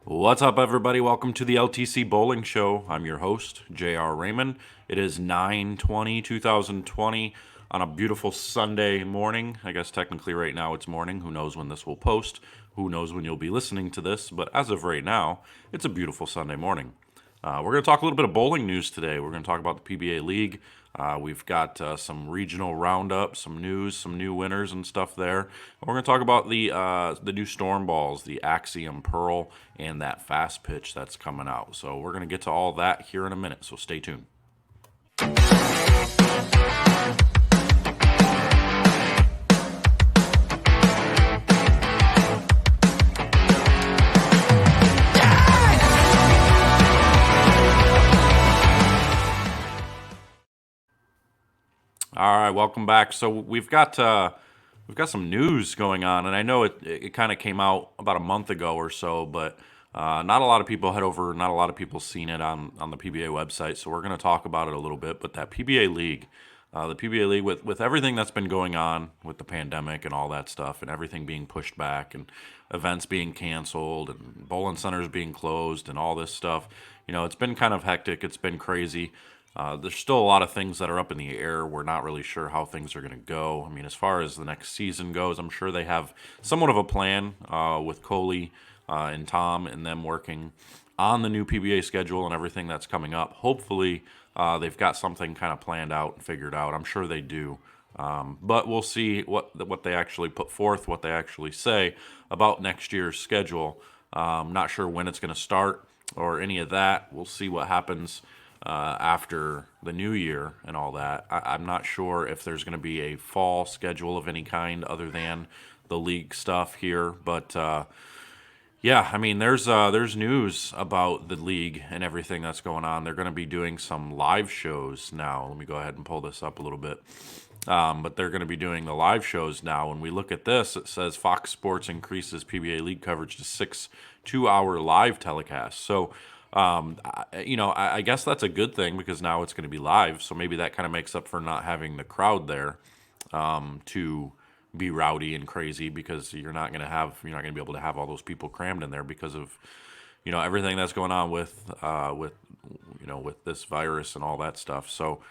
What's up, everybody? Welcome to the LTC Bowling Show. I'm your host, J.R. Raymond. It is 9/20/2020 on a beautiful Sunday morning. I guess technically right now it's morning. Who knows when this will post? Who knows when you'll be listening to this? But as of right now, it's a beautiful Sunday morning. We're going to talk a little bit of bowling news today. We're going to talk about the PBA League. We've got some regional roundup, some news, some new winners and stuff there. We're going to talk about the new storm balls, the Axiom Pearl, and that fast pitch that's coming out. So we're going to get to all that here in a minute. So stay tuned. All right, welcome back. So we've got some news going on, and I know it kind of came out about a month ago or so, but not a lot of people not a lot of people seen it on the PBA website. So we're going to talk about it a little bit. But that PBA League, the PBA League, with everything that's been going on with the pandemic and all that stuff, and everything being pushed back, and events being canceled, and bowling centers being closed, and all this stuff, it's been kind of hectic. It's been crazy. There's still a lot of things that are up in the air. We're not really sure how things are going to go. I mean, as far as the next season goes, I'm sure they have somewhat of a plan with Coley and Tom and them working on the new PBA schedule and everything that's coming up. Hopefully, they've got something kind of planned out and figured out. I'm sure they do. But we'll see what they actually put forth, what they actually say about next year's schedule. Not sure when it's going to start or any of that. We'll see what happens after the new year and all that. I'm not sure if there's going to be a fall schedule of any kind other than the league stuff here. But yeah, I mean, there's news about the league and everything that's going on. They're going to be doing some live shows now. Let me go ahead and pull this up a little bit. But they're going to be doing the live shows now. When we look at this, it says Fox Sports increases PBA League coverage to 6 2-hour live telecasts. So I guess that's a good thing because now it's going to be live. So maybe that kind of makes up for not having the crowd there to be rowdy and crazy, because you're not going to be able to have all those people crammed in there because of everything that's going on with this virus and all that stuff. So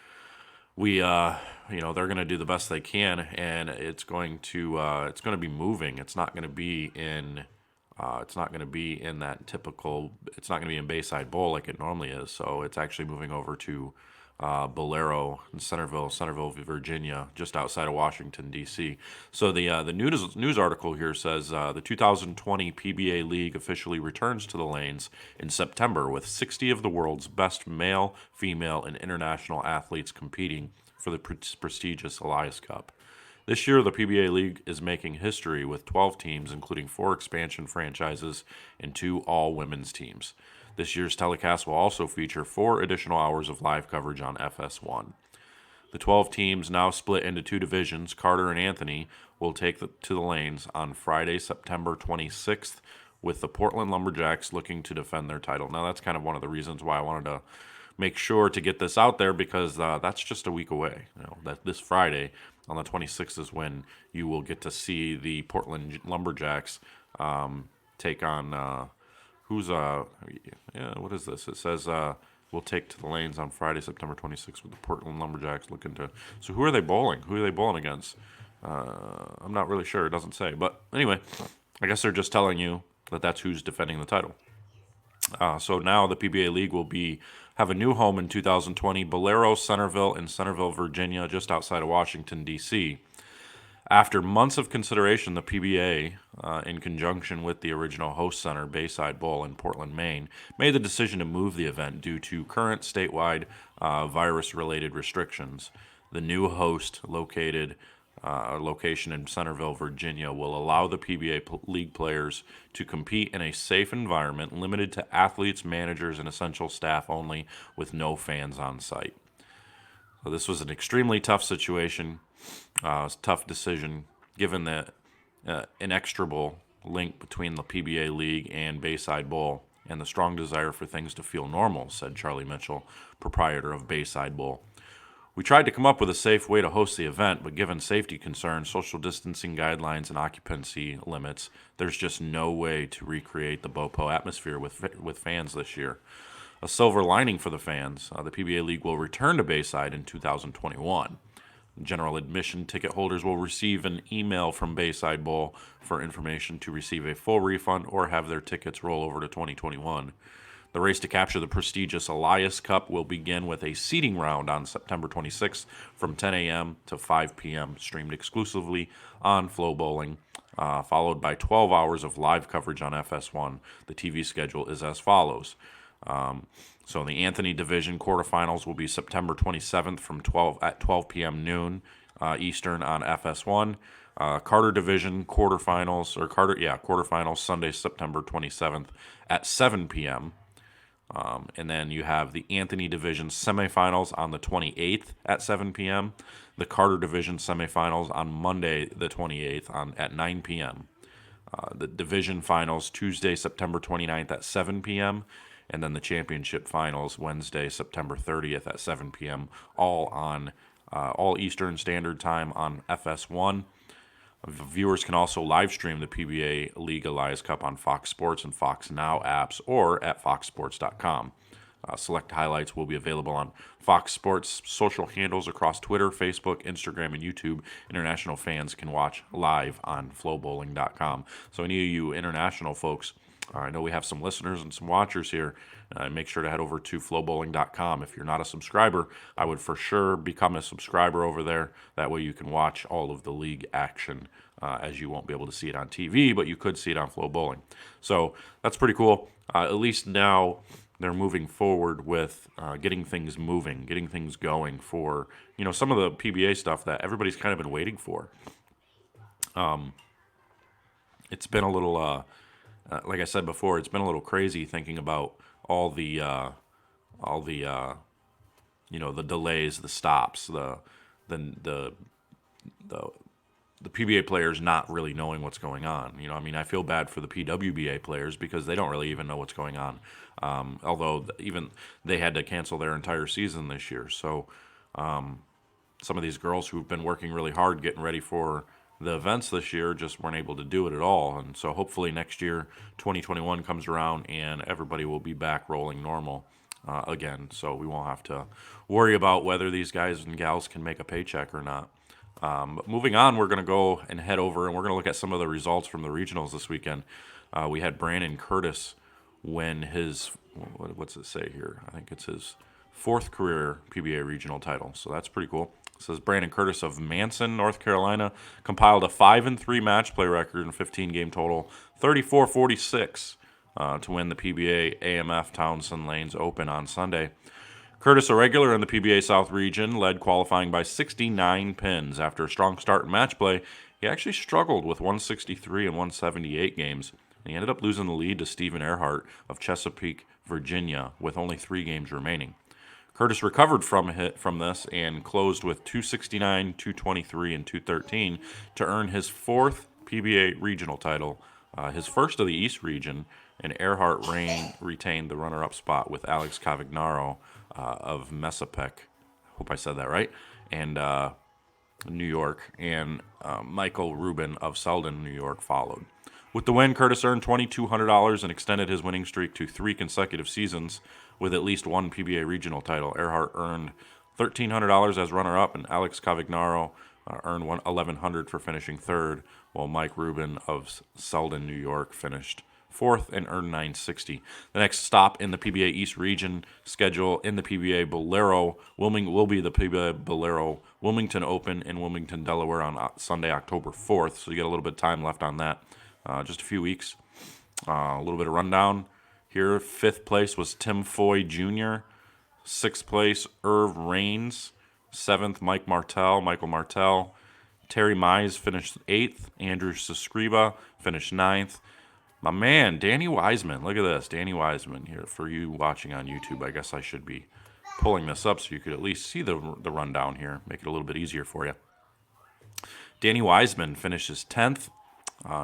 they're going to do the best they can, and it's going to be moving. It's not going to be in. It's not going to be in that typical. It's not going to be in Bayside Bowl like it normally is. So it's actually moving over to Bolero in Centerville, Virginia, just outside of Washington D.C. So the news article here says the 2020 PBA League officially returns to the lanes in September with 60 of the world's best male, female, and international athletes competing for the prestigious Elias Cup. This year, the PBA League is making history with 12 teams, including 4 expansion franchises and 2 all-women's teams. This year's telecast will also feature 4 additional hours of live coverage on FS1. The 12 teams, now split into 2 divisions, Carter and Anthony, will take to the lanes on Friday, September 26th, with the Portland Lumberjacks looking to defend their title. Now, that's kind of one of the reasons why I wanted to make sure to get this out there, because that's just a week away. That this Friday on the 26th is when you will get to see the Portland Lumberjacks take on what is this? It says we'll take to the lanes on Friday, September 26th, with the Portland Lumberjacks looking to. So who are they bowling? Who are they bowling against? I'm not really sure. It doesn't say. But anyway, I guess they're just telling you that that's who's defending the title. So now the PBA League will have a new home in 2020, Bolero, Centerville, in Centerville, Virginia, just outside of Washington, D.C. After months of consideration, the PBA, in conjunction with the original host center, Bayside Bowl in Portland, Maine, made the decision to move the event due to current statewide virus-related restrictions. The new host location in Centerville, Virginia, will allow the PBA League players to compete in a safe environment limited to athletes, managers, and essential staff only, with no fans on site. So this was an extremely tough situation, tough decision, given the inexorable link between the PBA League and Bayside Bowl and the strong desire for things to feel normal, said Charlie Mitchell, proprietor of Bayside Bowl. We tried to come up with a safe way to host the event, but given safety concerns, social distancing guidelines, and occupancy limits, there's just no way to recreate the BOPO atmosphere with fans this year. A silver lining for the fans, the PBA League will return to Bayside in 2021. General admission ticket holders will receive an email from Bayside Bowl for information to receive a full refund or have their tickets roll over to 2021. The race to capture the prestigious Elias Cup will begin with a seeding round on September 26th from 10 a.m. to 5 p.m., streamed exclusively on Flow Bowling, followed by 12 hours of live coverage on FS1. The TV schedule is as follows. So the Anthony Division quarterfinals will be September 27th from 12 p.m. noon Eastern on FS1. Carter Division quarterfinals Sunday, September 27th at 7 p.m. And then you have the Anthony Division semifinals on the 28th at 7 p.m. The Carter Division semifinals on Monday, the 28th at 9 p.m. The Division finals Tuesday, September 29th at 7 p.m. And then the championship finals Wednesday, September 30th at 7 p.m. All Eastern Standard Time on FS1. Viewers can also live stream the PBA League Elias Cup on Fox Sports and Fox Now apps or at foxsports.com. Select highlights will be available on Fox Sports social handles across Twitter, Facebook, Instagram, and YouTube. International fans can watch live on flowbowling.com. So any of you international folks, I know we have some listeners and some watchers here. Make sure to head over to flowbowling.com. If you're not a subscriber, I would for sure become a subscriber over there. That way you can watch all of the league action, as you won't be able to see it on TV, but you could see it on Flow Bowling. So that's pretty cool. At least now they're moving forward with getting things moving, getting things going for, some of the PBA stuff that everybody's kind of been waiting for. It's been a little... like I said before, it's been a little crazy thinking about all the delays, the stops, the PBA players not really knowing what's going on. I feel bad for the PWBA players because they don't really even know what's going on. Although even they had to cancel their entire season this year. So some of these girls who've been working really hard getting ready for the events this year just weren't able to do it at all. And so hopefully next year, 2021 comes around and everybody will be back rolling normal again. So we won't have to worry about whether these guys and gals can make a paycheck or not. But moving on, we're going to go and head over and we're going to look at some of the results from the regionals this weekend. We had Brandon Curtis win his, what's it say here? I think it's his 4th career PBA regional title. So that's pretty cool. It says Brandon Curtis of Manson, North Carolina, compiled a 5-3 match play record in 15-game total, 34-46 to win the PBA AMF Townsend Lanes Open on Sunday. Curtis, a regular in the PBA South region, led qualifying by 69 pins. After a strong start in match play, he actually struggled with 163 and 178 games. And he ended up losing the lead to Stephen Earhart of Chesapeake, Virginia, with only 3 games remaining. Curtis recovered from this and closed with 269, 223, and 213 to earn his 4th PBA regional title, his first of the East region, and Earhart retained the runner-up spot with Alex Cavignaro of Messapec, hope I said that right, and New York, and Michael Rubin of Selden, New York followed. With the win, Curtis earned $2,200 and extended his winning streak to 3 consecutive seasons with at least 1 PBA regional title. Earhart earned $1,300 as runner-up, and Alex Cavignaro earned $1,100 for finishing 3rd, while Mike Rubin of Selden, New York, finished 4th and earned $960. The next stop in the PBA East region schedule in the PBA Bolero will be the PBA Bolero Wilmington Open in Wilmington, Delaware on Sunday, October 4th. So you got a little bit of time left on that. Just a few weeks. A little bit of rundown here. 5th place was Tim Foy Jr. 6th place, Irv Raines. 7th, Michael Martell. Terry Mize finished 8th. Andrew Sescriba finished 9th. My man, Danny Wiseman. Look at this. Danny Wiseman here. For you watching on YouTube, I guess I should be pulling this up so you could at least see the rundown here. Make it a little bit easier for you. Danny Wiseman finishes 10th.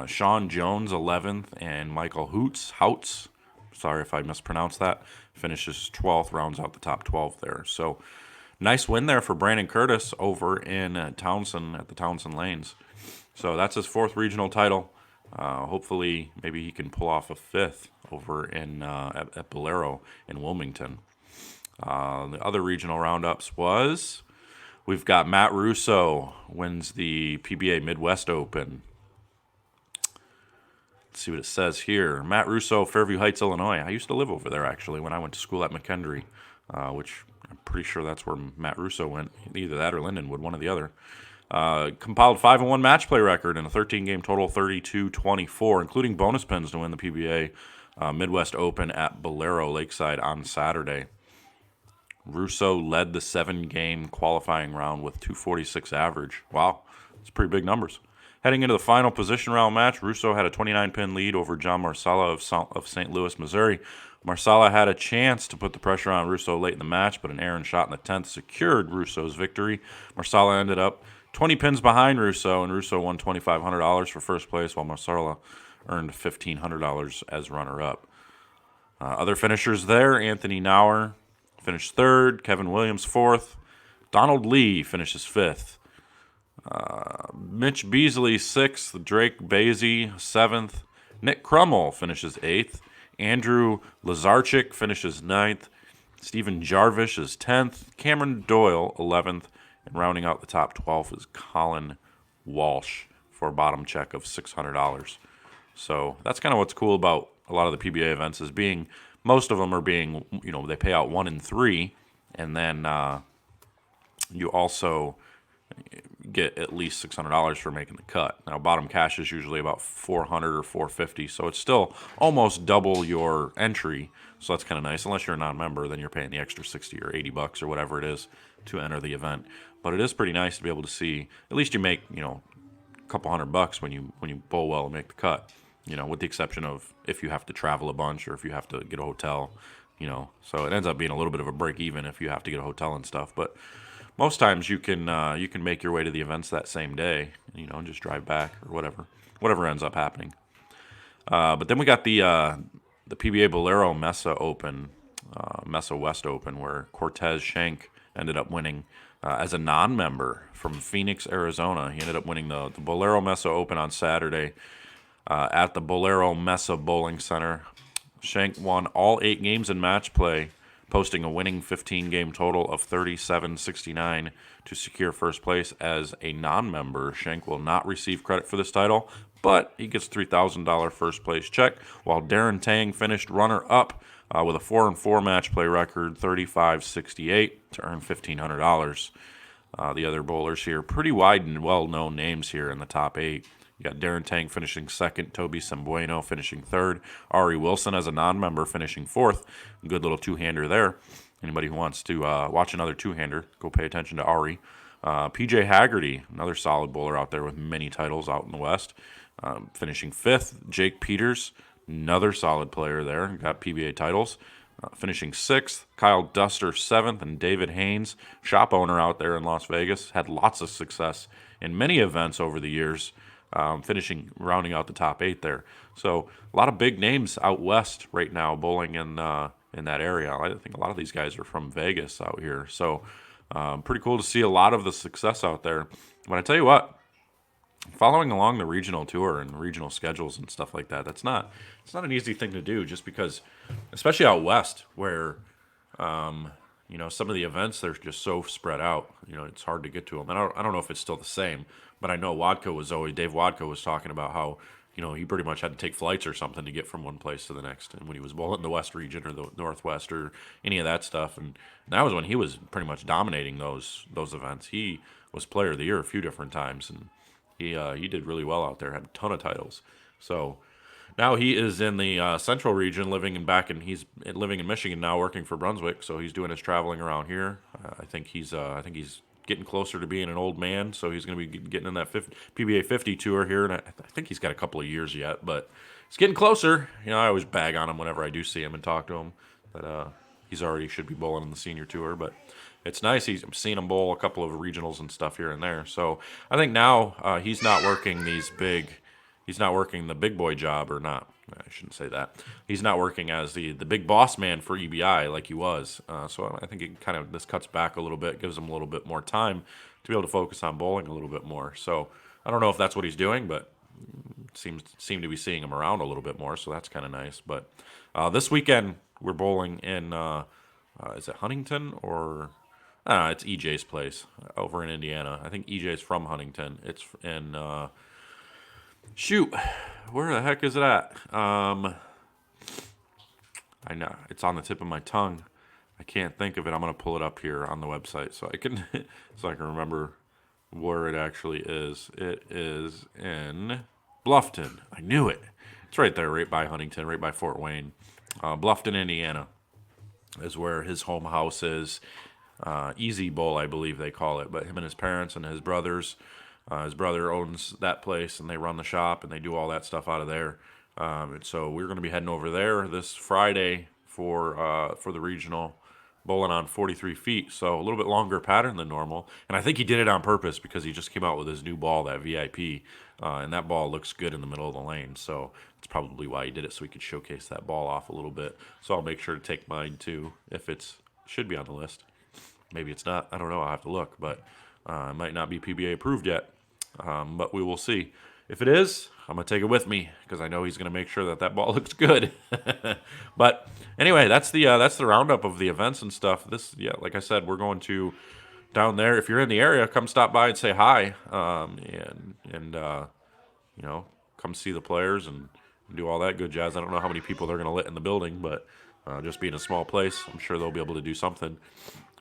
Sean Jones, 11th, and Michael Houts, sorry if I mispronounced that, finishes 12th, rounds out the top 12 there. So Nice win there for Brandon Curtis over in Townsend at the Townsend Lanes. So that's his 4th regional title. Hopefully, maybe he can pull off a 5th over in at Bolero in Wilmington. The other regional roundups was we've got Matt Russo wins the PBA Midwest Open. Let's see what it says here. Matt Russo, Fairview Heights, Illinois. I used to live over there actually when I went to school at McKendree, which I'm pretty sure that's where Matt Russo went. Either that or Lindenwood, one or the other. Compiled 5-1 match play record in a 13-game total, 32-24, including bonus pins to win the PBA Midwest Open at Bolero Lakeside on Saturday. Russo led the 7-game qualifying round with 246 average. Wow, that's pretty big numbers. Heading into the final position round match, Russo had a 29-pin lead over John Marsala of St. Louis, Missouri. Marsala had a chance to put the pressure on Russo late in the match, but an errant shot in the 10th secured Russo's victory. Marsala ended up 20 pins behind Russo, and Russo won $2,500 for first place, while Marsala earned $1,500 as runner-up. Other finishers there, Anthony Nauer finished 3rd, Kevin Williams 4th, Donald Lee finishes 5th, Mitch Beasley 6th, Drake Basie 7th, Nick Crummell finishes 8th, Andrew Lazarchik finishes 9th, Stephen Jarvish is 10th, Cameron Doyle 11th, and rounding out the top 12 is Colin Walsh for a bottom check of $600. So that's kind of what's cool about a lot of the PBA events is being, most of them are being, they pay out 1 in 3, and then you also get at least $600 for making the cut. Now, bottom cash is usually about $400 or $450, so it's still almost double your entry. So that's kind of nice. Unless you're a non-member, then you're paying the extra $60 or $80 or whatever it is to enter the event. But it is pretty nice to be able to see. At least you make a couple $100 when you bowl well and make the cut. With the exception of if you have to travel a bunch or if you have to get a hotel. So it ends up being a little bit of a break even if you have to get a hotel and stuff. But most times you can make your way to the events that same day, and just drive back or whatever ends up happening. But then we got the PBA Bolero Mesa Open, Mesa West Open, where Cortez Schenk ended up winning as a non-member from Phoenix, Arizona. He ended up winning the Bolero Mesa Open on Saturday at the Bolero Mesa Bowling Center. Schenk won all 8 games in match play, posting a winning 15-game total of 37-69 to secure first place as a non-member. Schenk will not receive credit for this title, but he gets $3,000 first place check, while Darren Tang finished runner-up with a 4-4 match play record, 35-68, to earn $1,500. The other bowlers here, pretty wide and well-known names here in the top 8. You got Darren Tang finishing 2nd, Toby Sembueno finishing 3rd, Ari Wilson as a non-member finishing 4th. Good little two-hander there. Anybody who wants to watch another two-hander, go pay attention to Ari. PJ Haggerty, another solid bowler out there with many titles out in the West, finishing 5th. Jake Peters, another solid player there, got PBA titles, finishing 6th. Kyle Duster 7th, and David Haynes, shop owner out there in Las Vegas, had lots of success in many events over the years. Rounding out the top 8 there. So a lot of big names out west right now bowling in that area. I think a lot of these guys are from Vegas out here. So pretty cool to see a lot of the success out there. But I tell you what, following along the regional tour and regional schedules and stuff like that, it's not an easy thing to do, just because, especially out west where some of the events, they're just so spread out. It's hard to get to them. And I don't know if it's still the same, but I know Dave Wadko was talking about how, he pretty much had to take flights or something to get from one place to the next. And when he was bowling the West region or the Northwest or any of that stuff, and that was when he was pretty much dominating those events. He was Player of the Year a few different times, and he did really well out there. Had a ton of titles. So now he is in the Central region, he's living in Michigan now, working for Brunswick. So he's doing his traveling around here. I think he's getting closer to being an old man, so he's going to be getting in that PBA 50 tour here, and I think he's got a couple of years yet, but he's getting closer. I always bag on him whenever I do see him and talk to him, but he's already should be bowling in the senior tour, but it's nice. I'm seeing him bowl a couple of regionals and stuff here and there, so I think now he's not working the big boy job, or not I shouldn't say that. He's not working as the big boss man for EBI like he was. So I think this cuts back a little bit, gives him a little bit more time to be able to focus on bowling a little bit more. So I don't know if that's what he's doing, but seem to be seeing him around a little bit more. So that's kind of nice. But this weekend we're bowling in is it Huntington or it's EJ's place over in Indiana. I think EJ's from Huntington. It's in shoot, where the heck is it at? I know it's on the tip of my tongue. I can't think of it. I'm gonna pull it up here on the website so I can remember where it actually is. It is in Bluffton. I knew it. It's right there, right by Huntington, right by Fort Wayne. Bluffton, Indiana, is where his home house is. Easy Bowl, I believe they call it. But him and his parents and his brothers. His brother owns that place, and they run the shop, and they do all that stuff out of there. And so we're going to be heading over there this Friday for the regional, bowling on 43 feet. So a little bit longer pattern than normal. And I think he did it on purpose because he just came out with his new ball, that VIP, and that ball looks good in the middle of the lane. So that's probably why he did it, so he could showcase that ball off a little bit. So I'll make sure to take mine too, if it should be on the list. Maybe it's not. I don't know. I'll have to look, but it might not be PBA approved yet. But we will see. If it is, I'm going to take it with me because I know he's going to make sure that ball looks good. But anyway, that's the roundup of the events and stuff. Like I said, we're going to down there. If you're in the area, come stop by and say hi, and come see the players and do all that good jazz. I don't know how many people they're going to let in the building, but just being a small place, I'm sure they'll be able to do something.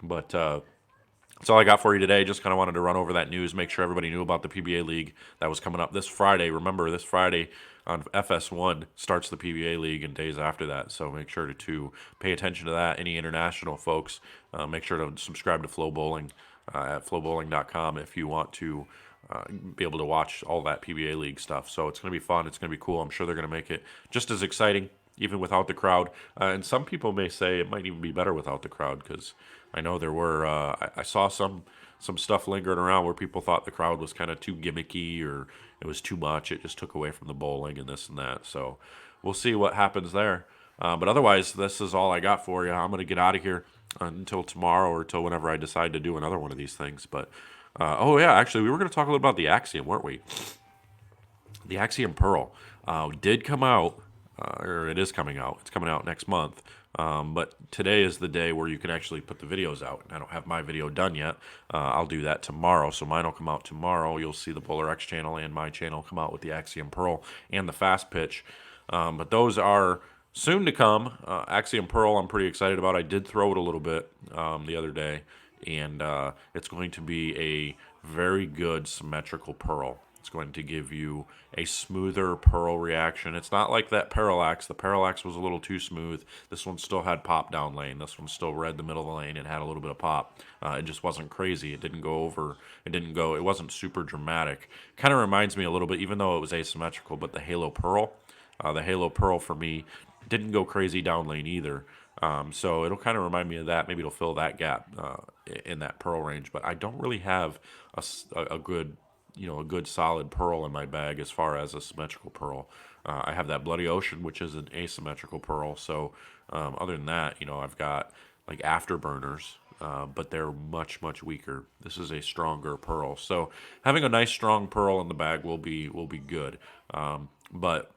But that's all I got for you today. Just kind of wanted to run over that news, make sure everybody knew about the PBA League that was coming up this Friday. Remember, this Friday on FS1 starts the PBA League and days after that. So make sure to pay attention to that. Any international folks, make sure to subscribe to Flow Bowling at flowbowling.com if you want to be able to watch all that PBA League stuff. So it's going to be fun. It's going to be cool. I'm sure they're going to make it just as exciting, even without the crowd. And some people may say it might even be better without the crowd because I know there were I saw some stuff lingering around where people thought the crowd was kind of too gimmicky or it was too much. It just took away from the bowling and this and that. So we'll see what happens there. But otherwise, this is all I got for you. I'm going to get out of here until tomorrow or until whenever I decide to do another one of these things. But actually, we were going to talk a little about the Axiom, weren't we? The Axiom Pearl did come out, or it is coming out. It's coming out next month. But today is the day where you can actually put the videos out. I don't have my video done yet. I'll do that tomorrow. So mine will come out tomorrow. You'll see the Bowler X channel and my channel come out with the Axiom Pearl and the Fast Pitch. But those are soon to come. Axiom Pearl I'm pretty excited about. I did throw it a little bit the other day. And it's going to be a very good symmetrical pearl. It's going to give you a smoother pearl reaction. It's not like that Parallax. The Parallax was a little too smooth. This one still had pop down lane. This one still read the middle of the lane and had a little bit of pop. It just wasn't crazy. It didn't go over. It wasn't super dramatic. Kind of reminds me a little bit, even though it was asymmetrical, but the Halo Pearl. The Halo Pearl for me didn't go crazy down lane either. So it'll kind of remind me of that. Maybe it'll fill that gap in that pearl range. But I don't really have a good solid pearl in my bag as far as a symmetrical pearl. I have that Bloody Ocean, which is an asymmetrical pearl. So other than that, I've got like afterburners, but they're much, much weaker. This is a stronger pearl. So having a nice strong pearl in the bag will be good. But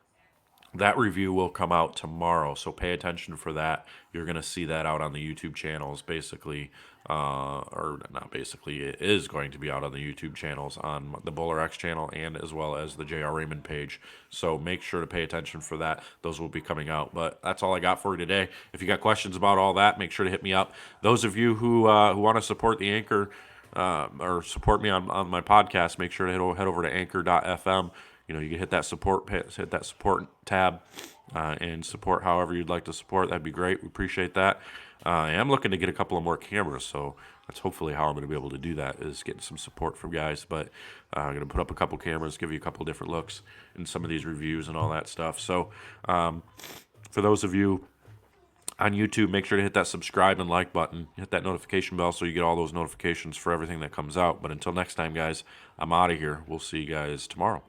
that review will come out tomorrow, so pay attention for that. You're going to see that out on the YouTube channels, basically, or not basically, it is going to be out on the YouTube channels on the Bowler X channel and as well as the JR Raymond page. So make sure to pay attention for that. Those will be coming out. But that's all I got for you today. If you got questions about all that, make sure to hit me up. Those of you who want to support the Anchor or support me on my podcast, make sure to head over to anchor.fm. You can hit that support tab and support however you'd like to support. That'd be great. We appreciate that. I am looking to get a couple of more cameras, so that's hopefully how I'm going to be able to do that, is getting some support from guys. But I'm going to put up a couple cameras, give you a couple different looks in some of these reviews and all that stuff. So for those of you on YouTube, make sure to hit that subscribe and like button. Hit that notification bell so you get all those notifications for everything that comes out. But until next time, guys, I'm out of here. We'll see you guys tomorrow.